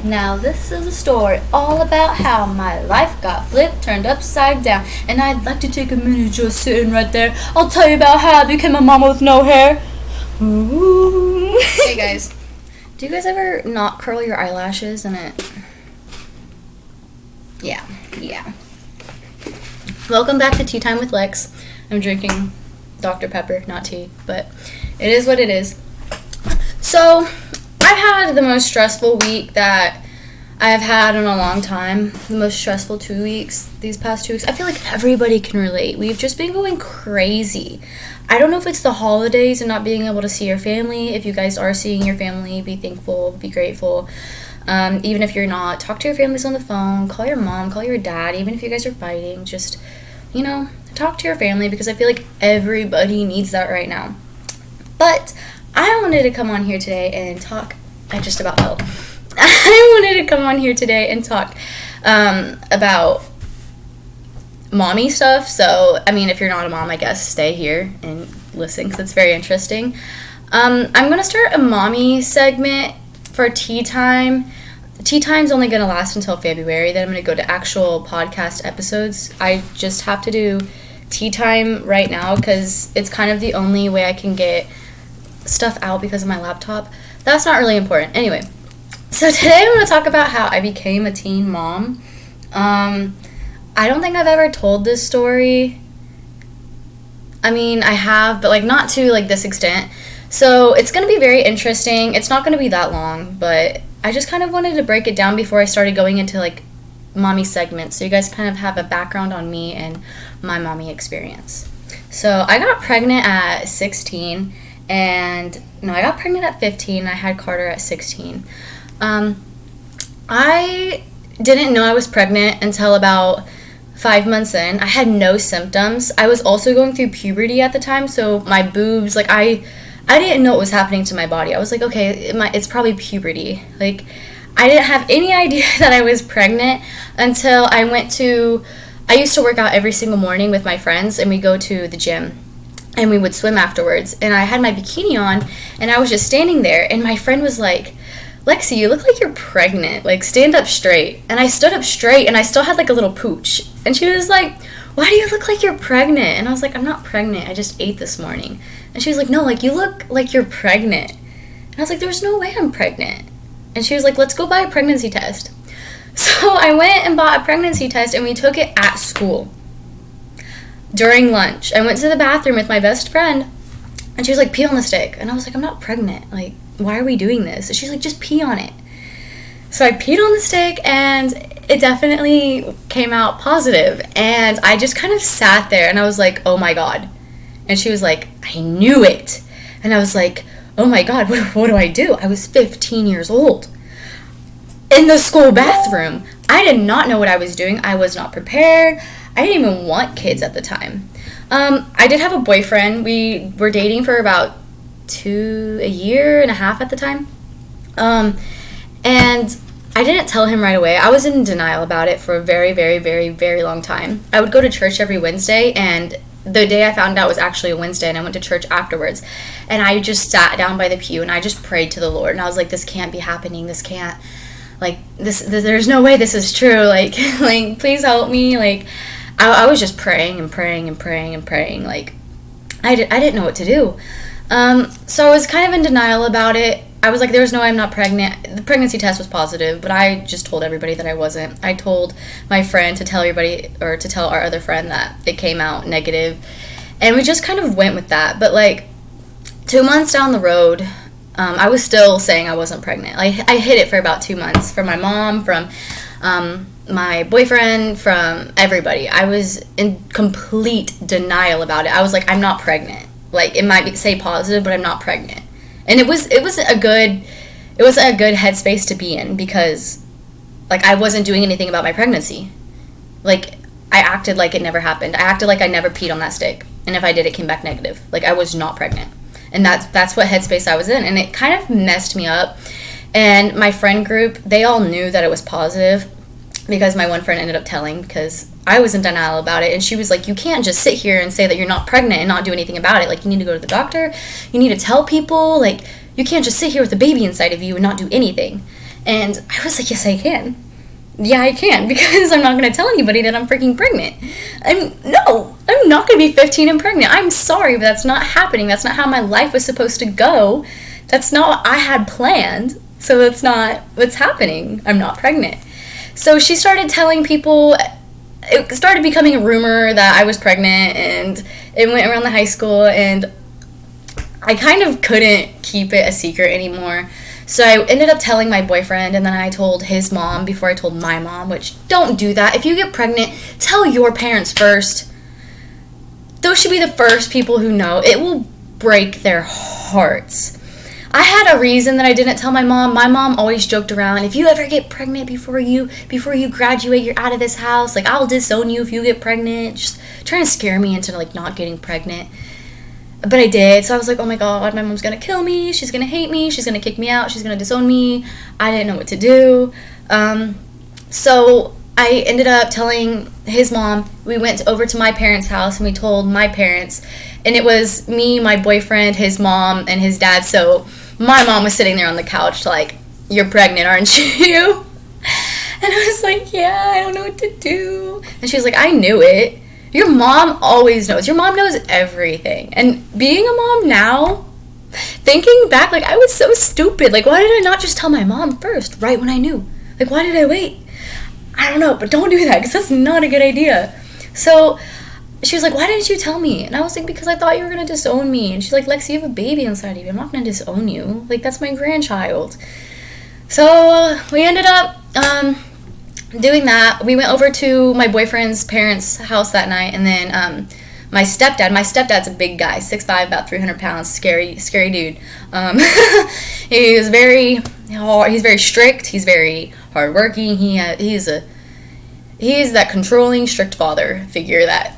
Now this is a story all about how my life got flipped, turned upside down, and I'd like to take a minute just sitting right there. I'll tell you about how I became a mama with no hair. Ooh. Hey guys, do you guys ever not curl your eyelashes and it... Yeah. Welcome back to Tea Time with Lex. I'm drinking Dr. Pepper, not tea, but it is what it is. So, I've had the most stressful week that I've had in a long time. The most stressful 2 weeks, these past 2 weeks. I feel like everybody can relate. We've just been going crazy. I don't know if it's the holidays and not being able to see your family. If you guys are seeing your family, be thankful, be grateful. Even if you're not, talk to your families on the phone. Call your mom, call your dad. Even if you guys are fighting, just, talk to your family because I feel like everybody needs that right now. But I wanted to come on here today and talk. I just about fell. I wanted to come on here today and talk about mommy stuff. So, if you're not a mom, I guess stay here and listen because it's very interesting. I'm going to start a mommy segment for Tea Time. Tea Time's only going to last until February. Then I'm going to go to actual podcast episodes. I just have to do Tea Time right now because it's kind of the only way I can get stuff out because of my laptop. That's not really important. Anyway, so today I'm going to talk about how I became a teen mom. I don't think I've ever told this story. I have, but not to this extent. So it's going to be very interesting. It's not going to be that long, but I just kind of wanted to break it down before I started going into mommy segments so you guys kind of have a background on me and my mommy experience. So I got pregnant at 16. I got pregnant at 15. I had Carter at 16. I didn't know I was pregnant until about 5 months in. I had no symptoms. I was also going through puberty at the time, so my boobs, I didn't know what was happening to my body. I was like, okay, it's probably puberty. I didn't have any idea that I was pregnant until I used to work out every single morning with my friends, and we go to the gym. And we would swim afterwards. And I had my bikini on, and I was just standing there. And my friend was like, Lexi, you look like you're pregnant. Stand up straight. And I stood up straight, and I still had a little pooch. And she was like, why do you look like you're pregnant? And I was like, I'm not pregnant. I just ate this morning. And she was like, no, you look like you're pregnant. And I was like, there's no way I'm pregnant. And she was like, let's go buy a pregnancy test. So I went and bought a pregnancy test, and we took it at school. During lunch, I went to the bathroom with my best friend, and she was like, pee on the stick. And I was like, I'm not pregnant. Why are we doing this? And she's like, just pee on it. So I peed on the stick, and it definitely came out positive. And I just kind of sat there, and I was like, oh my God. And she was like, I knew it. And I was like, oh my God, what do I do? I was 15 years old. In the school bathroom. I did not know what I was doing. I was not prepared. I didn't even want kids at the time. I did have a boyfriend. We were dating for about a year and a half at the time. And I didn't tell him right away. I was in denial about it for a very, very, very, very long time. I would go to church every Wednesday, and the day I found out was actually a Wednesday, and I went to church afterwards. And I just sat down by the pew, and I just prayed to the Lord. And I was like, this can't be happening. This can't, there's no way this is true. Please help me. I was just praying and praying and praying and praying. I didn't know what to do. So I was kind of in denial about it. I was like, there's no way I'm not pregnant. The pregnancy test was positive, but I just told everybody that I wasn't. I told my friend to tell everybody, or to tell our other friend that it came out negative. And we just kind of went with that. But 2 months down the road, I was still saying I wasn't pregnant. I hid it for about 2 months from my mom, from my boyfriend, from everybody. I was in complete denial about it. I was like, I'm not pregnant. It might say positive, but I'm not pregnant. And it was a good headspace to be in because I wasn't doing anything about my pregnancy. I acted like it never happened. I acted like I never peed on that stick. And if I did, it came back negative. I was not pregnant. And that's what headspace I was in. And it kind of messed me up. And my friend group, they all knew that it was positive because my one friend ended up telling because I was in denial about it. And she was like, you can't just sit here and say that you're not pregnant and not do anything about it. You need to go to the doctor. You need to tell people. You can't just sit here with a baby inside of you and not do anything. And I was like, yes, I can. Yeah, I can, because I'm not going to tell anybody that I'm freaking pregnant. I'm not going to be 15 and pregnant. I'm sorry, but that's not happening. That's not how my life was supposed to go. That's not what I had planned. So that's not what's happening. I'm not pregnant. So she started telling people, it started becoming a rumor that I was pregnant, and it went around the high school, and I kind of couldn't keep it a secret anymore. So I ended up telling my boyfriend, and then I told his mom before I told my mom, which, don't do that. If you get pregnant, tell your parents first. Those should be the first people who know. It will break their hearts. I had a reason that I didn't tell my mom. My mom always joked around, if you ever get pregnant before you graduate, you're out of this house. Like, I'll disown you if you get pregnant. Just trying to scare me into, like, not getting pregnant. But I did, so I was like, oh my god, my mom's gonna kill me, she's gonna hate me, she's gonna kick me out, she's gonna disown me. I didn't know what to do. So I ended up telling his mom. We went over to my parents' house and we told my parents. And it was me, my boyfriend, his mom, and his dad. So my mom was sitting there on the couch like, you're pregnant, aren't you? And I was like, yeah, I don't know what to do. And she was like, I knew it. Your mom always knows. Your mom knows everything. And being a mom now, thinking back, like, I was so stupid. Like, why did I not just tell my mom first, right when I knew? Like, why did I wait? I don't know, but don't do that, because that's not a good idea. So she was like, why didn't you tell me? And I was like, because I thought you were going to disown me. And she's like, Lexi, you have a baby inside of you. I'm not going to disown you. Like, that's my grandchild. So we ended up doing that. We went over to my boyfriend's parents' house that night, and then my stepdad's a big guy, 6'5", about 300 pounds, scary dude. He's very hard, he's very strict, he's very hardworking. He's that controlling, strict father figure that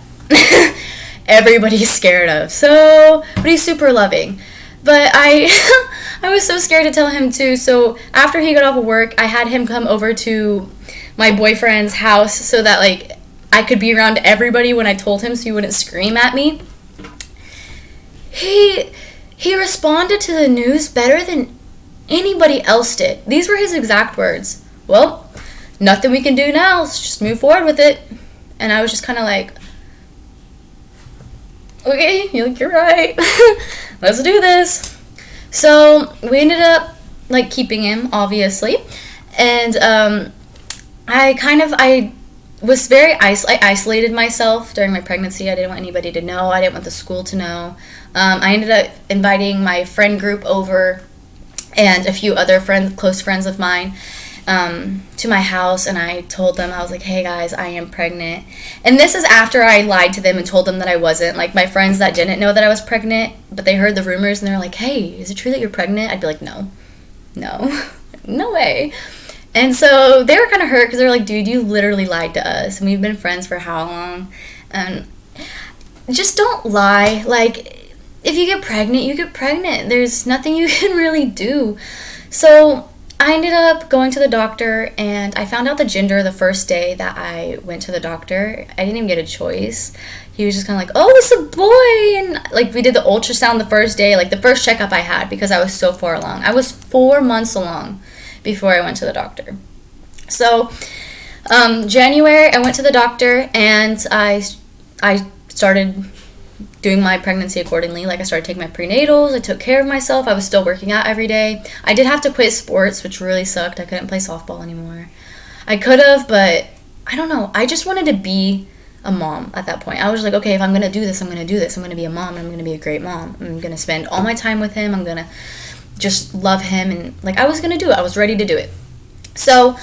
everybody's scared of. So, but he's super loving. But I was so scared to tell him too. So after he got off of work, I had him come over to my boyfriend's house so that, like, I could be around everybody when I told him so he wouldn't scream at me. He responded to the news better than anybody else did. These were his exact words. Well, nothing we can do now. Let's just move forward with it. And I was just kind of like, okay, you're right. Let's do this. So we ended up, like, keeping him, obviously. And I was I isolated myself during my pregnancy. I didn't want anybody to know. I didn't want the school to know. I ended up inviting my friend group over and a few other close friends of mine to my house, and I told them, I was like, hey guys, I am pregnant. And this is after I lied to them and told them that I wasn't. Like, my friends that didn't know that I was pregnant, but they heard the rumors and they're like, hey, is it true that you're pregnant? I'd be like, no, no way. And so they were kind of hurt because they're like, dude, you literally lied to us, and we've been friends for how long? And just don't lie. Like, if you get pregnant, you get pregnant. There's nothing you can really do. So I ended up going to the doctor, and I found out the gender the first day that I went to the doctor. I didn't even get a choice. He was just kind of like, oh, it's a boy. And, like, we did the ultrasound the first day, like, the first checkup I had, because I was so far along. I was 4 months along before I went to the doctor. So January, I went to the doctor, and I started doing my pregnancy accordingly. Like, I started taking my prenatals, I took care of myself, I was still working out every day. I did have to quit sports, which really sucked. I couldn't play softball anymore. I could have, but I don't know. I just wanted to be a mom at that point. I was like, okay, if I'm going to do this, I'm going to do this. I'm going to be a mom, and I'm going to be a great mom. I'm going to spend all my time with him. I'm going to just love him, and, like, I was going to do it. I was ready to do it. So,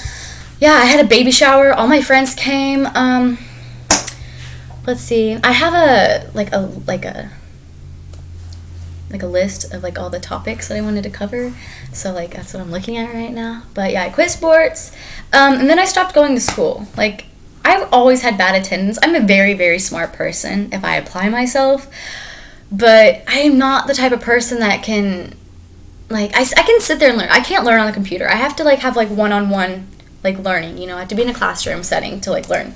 yeah, I had a baby shower. All my friends came. Let's see. I have a list of, like, all the topics that I wanted to cover. So, like, that's what I'm looking at right now. But yeah, I quit sports. And then I stopped going to school. Like, I've always had bad attendance. I'm a very, very smart person if I apply myself. But I am not the type of person that can, like, I can sit there and learn. I can't learn on the computer. I have to, like, have, like, one-on-one, like, learning. You know, I have to be in a classroom setting to, like, learn.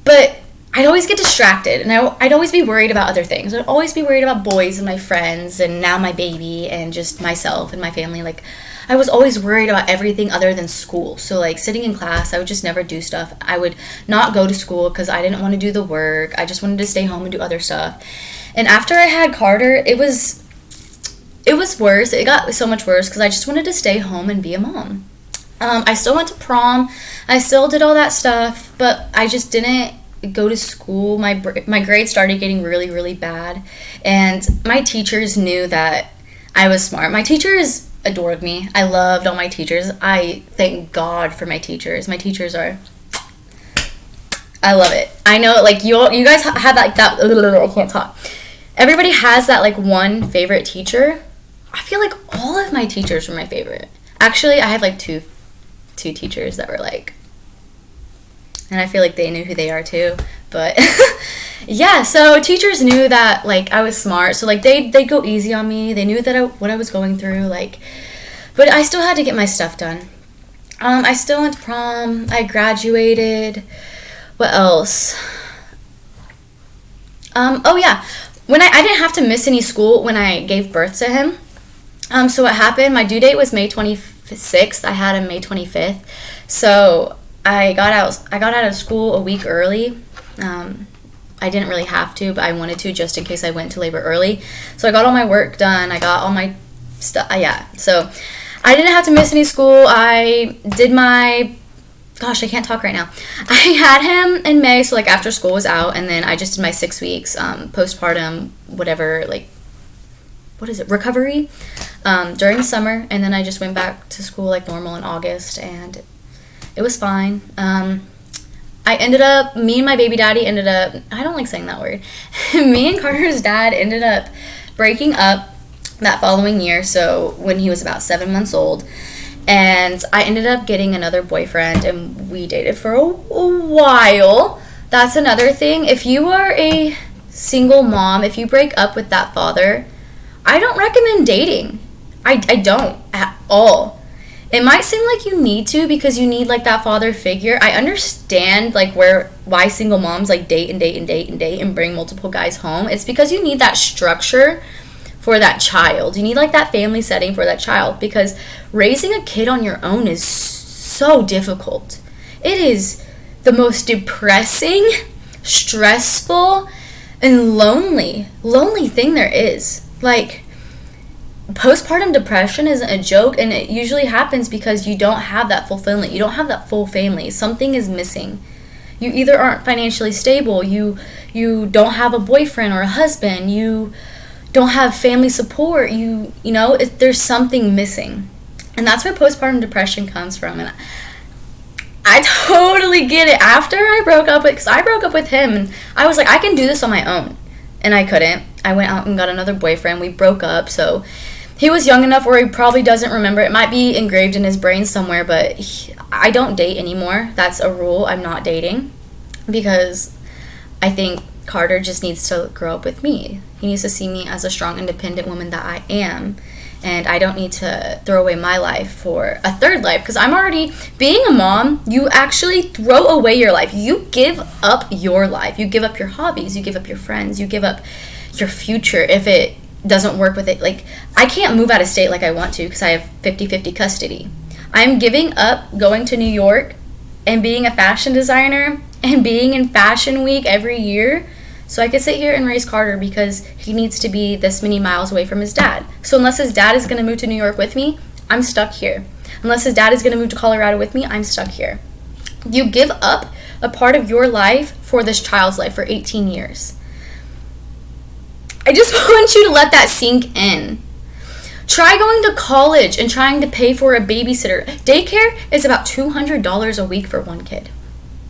But I'd always get distracted, and I'd always be worried about other things. I'd always be worried about boys and my friends, and now my baby, and just myself and my family. Like, I was always worried about everything other than school. So like sitting in class, I would just never do stuff. I would not go to school because I didn't want to do the work. I just wanted to stay home and do other stuff. And after I had Carter, it was worse. It got so much worse because I just wanted to stay home and be a mom. I still went to prom. I still did all that stuff, but I just didn't go to school. My grades started getting really, really bad, and my teachers knew that I was smart. My teachers adored me. I loved all my teachers. I thank God for my teachers. My teachers are, I love it. I know, like, you guys have like that, I can't talk. Everybody has that, like, one favorite teacher. I feel like all of my teachers were my favorite. Actually, I have, like, two teachers that were, like, and I feel like they knew who they are, too. But, yeah, so teachers knew that, like, I was smart. So, like, they'd go easy on me. They knew that what I was going through, like, but I still had to get my stuff done. I still went to prom. I graduated. What else? Oh, yeah. When I didn't have to miss any school when I gave birth to him. So what happened, my due date was May 26th. I had him May 25th. So I got out of school a week early. I didn't really have to, but I wanted to just in case I went to labor early. So I got all my work done. I got all my stuff. Yeah. So I didn't have to miss any school. I did my... Gosh, I can't talk right now. I had him in May, so, like, after school was out, and then I just did my 6 weeks postpartum, whatever, like, what is it, recovery, during the summer, and then I just went back to school, like, normal in August, and it was fine. Me and my baby daddy ended up, I don't like saying that word, me and Carter's dad ended up breaking up that following year, so when he was about 7 months old. And I ended up getting another boyfriend, and we dated for a while. That's another thing. If you are a single mom, if you break up with that father, I don't recommend dating. I don't at all. It might seem like you need to because you need, like, that father figure. I understand, like, why single moms, like, date and bring multiple guys home. It's because you need that structure for that child. You need, like, that family setting for that child, because raising a kid on your own is so difficult. It is the most depressing, stressful, and lonely thing there is. Like, postpartum depression isn't a joke, and it usually happens because you don't have that fulfillment. You don't have that full family. Something is missing. You either aren't financially stable, you don't have a boyfriend or a husband, you don't have family support, there's something missing. And that's where postpartum depression comes from. And I totally get it. After I broke up with him, and I was like, I can do this on my own. And I couldn't. I went out and got another boyfriend. We broke up, so he was young enough where he probably doesn't remember. It might be engraved in his brain somewhere, but I don't date anymore. That's a rule. I'm not dating because I think Carter just needs to grow up with me. He needs to see me as a strong, independent woman that I am. And I don't need to throw away my life for a third life. Because I'm already, being a mom, you actually throw away your life. You give up your life. You give up your hobbies. You give up your friends. You give up your future if it doesn't work with it. Like, I can't move out of state like I want to because I have 50-50 custody. I'm giving up going to New York and being a fashion designer and being in Fashion Week every year so I could sit here and raise Carter because he needs to be this many miles away from his dad. So unless his dad is going to move to New York with me, I'm stuck here. Unless his dad is going to move to Colorado with me, I'm stuck here. You give up a part of your life for this child's life for 18 years. I just want you to let that sink in. Try going to college and trying to pay for a babysitter. Daycare is about $200 a week for one kid.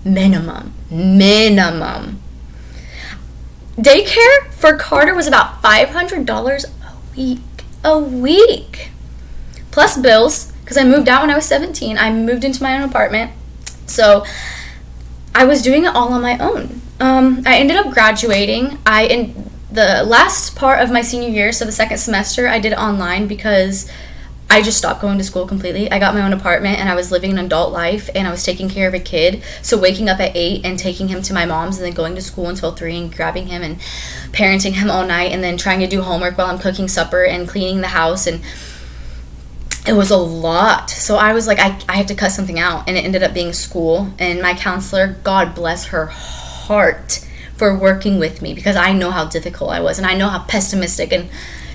Minimum. Daycare for Carter was about $500 a week. Plus bills, because I moved out when I was 17. I moved into my own apartment. So I was doing it all on my own. I ended up graduating. In the last part of my senior year, so the second semester, I did it online because I just stopped going to school completely. I got my own apartment and I was living an adult life and I was taking care of a kid. So waking up at 8 and taking him to my mom's and then going to school until 3 and grabbing him and parenting him all night and then trying to do homework while I'm cooking supper and cleaning the house. And it was a lot. So I was like, I have to cut something out. And it ended up being school. And my counselor, God bless her heart for working with me, because I know how difficult I was. And I know how pessimistic and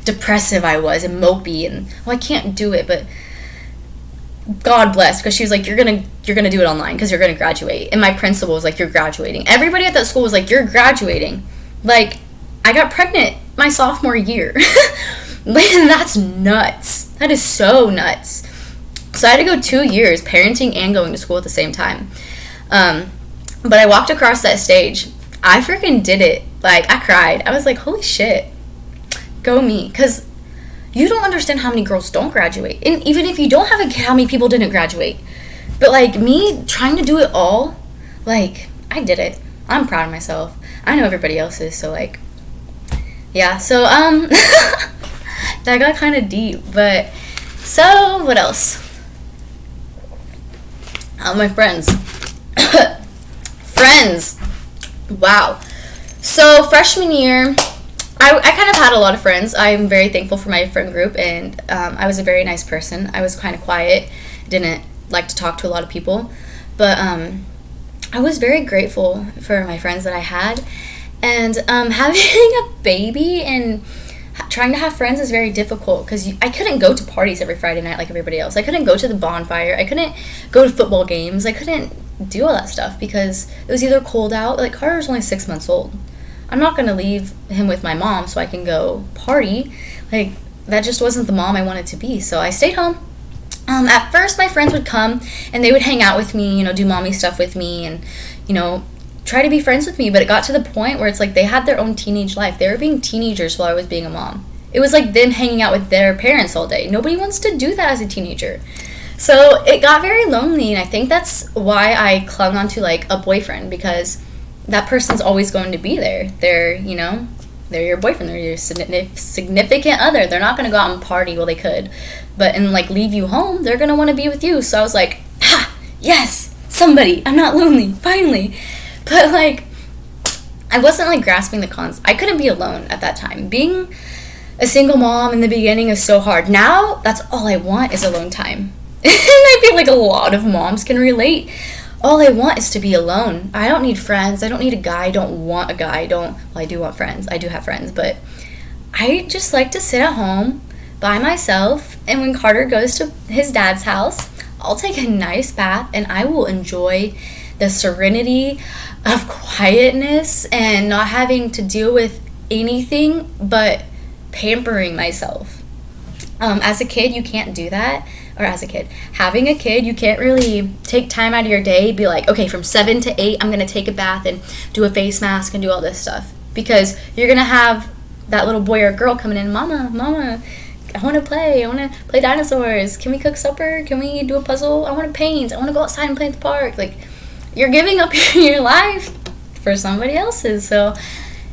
depressive I was and mopey. And, well, I can't do it. But God bless, because she was like, you're gonna do it online because you're gonna graduate. And my principal was like, you're graduating. Everybody at that school was like, you're graduating. Like, I got pregnant my sophomore year. Man, that's nuts. That is so nuts. So I had to go 2 years parenting and going to school at the same time. But I walked across that stage. I freaking did it. Like, I cried. I was like, holy shit. Go me. Because you don't understand how many girls don't graduate. And even if you don't have a kid, how many people didn't graduate. But, like, me trying to do it all, like, I did it. I'm proud of myself. I know everybody else is, so, like, yeah. So, that got kind of deep. But, so, what else? My friends. Friends. Wow. So, freshman year, I kind of had a lot of friends. I'm very thankful for my friend group, and I was a very nice person. I was kind of quiet, didn't like to talk to a lot of people, but I was very grateful for my friends that I had. And having a baby and trying to have friends is very difficult, because I couldn't go to parties every Friday night like everybody else. I couldn't go to the bonfire. I couldn't go to football games. I couldn't do all that stuff because it was either cold out. Like, Carter's only 6 months old. I'm not going to leave him with my mom so I can go party. Like, that just wasn't the mom I wanted to be. So I stayed home. At first, my friends would come and they would hang out with me, do mommy stuff with me and, try to be friends with me. But it got to the point where it's like they had their own teenage life. They were being teenagers while I was being a mom. It was like them hanging out with their parents all day. Nobody wants to do that as a teenager. So it got very lonely, and I think that's why I clung onto, like, a boyfriend, because that person's always going to be there. They're your boyfriend. They're your significant other. They're not going to go out and party. Well, they could. But, and, like, leave you home. They're going to want to be with you. So I was like, ha, yes, somebody. I'm not lonely, finally. But, like, I wasn't, like, grasping the cons. I couldn't be alone at that time. Being a single mom in the beginning is so hard. Now, that's all I want is alone time. And I feel like a lot of moms can relate. All I want is to be alone. I don't need friends. I don't need a guy. I don't want a guy. I do want friends. I do have friends. But I just like to sit at home by myself. And when Carter goes to his dad's house, I'll take a nice bath and I will enjoy the serenity of quietness and not having to deal with anything but pampering myself. As a kid, you can't do that. Or as a kid, having a kid, you can't really take time out of your day, be like, okay, from 7 to 8, I'm going to take a bath and do a face mask and do all this stuff. Because you're going to have that little boy or girl coming in, Mama, I want to play. I want to play dinosaurs. Can we cook supper? Can we do a puzzle? I want to paint. I want to go outside and play at the park. Like, you're giving up your life for somebody else's. So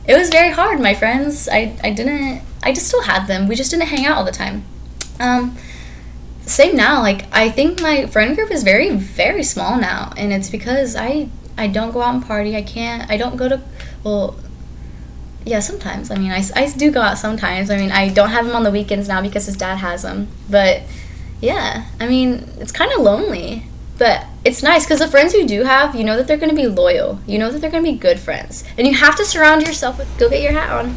it was very hard. My friends, I just still had them. We just didn't hang out all the time. Same now, like, I think my friend group is very, very small now, and it's because I don't go out and party. I don't go to, well, yeah, sometimes. I mean, I do go out sometimes. I mean, I don't have him on the weekends now because his dad has him, but, yeah, I mean, it's kind of lonely, but it's nice because the friends you do have, you know that they're going to be loyal. You know that they're going to be good friends, and you have to surround yourself with, go get your hat on.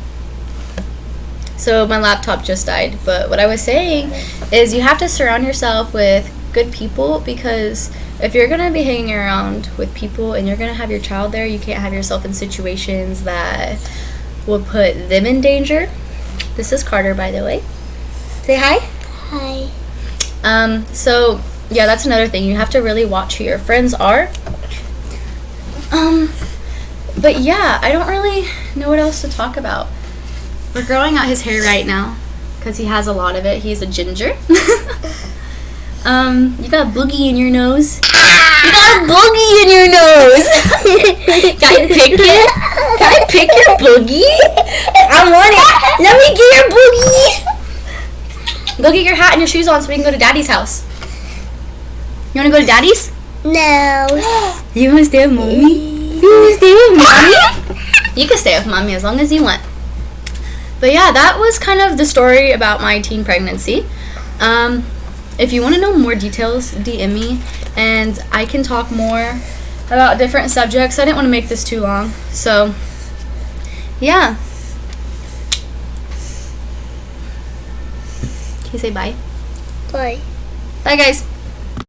So my laptop just died, but what I was saying is you have to surround yourself with good people, because if you're going to be hanging around with people and you're going to have your child there, you can't have yourself in situations that will put them in danger. This is Carter, by the way. Say hi. Hi. So yeah, that's another thing. You have to really watch who your friends are. But yeah, I don't really know what else to talk about. We're growing out his hair right now because he has a lot of it. He's a ginger. You got a boogie in your nose. You got a boogie in your nose. Can I pick it? Can I pick your boogie? I want it. Let me get your boogie. Go get your hat and your shoes on so we can go to Daddy's house. You want to go to Daddy's? No. You want to stay with Mommy? You want to stay with Mommy? You can stay with Mommy as long as you want. But yeah, that was kind of the story about my teen pregnancy. if you want to know more details, DM me, and I can talk more about different subjects. I didn't want to make this too long, so yeah. Can you say bye? Bye. Bye, guys.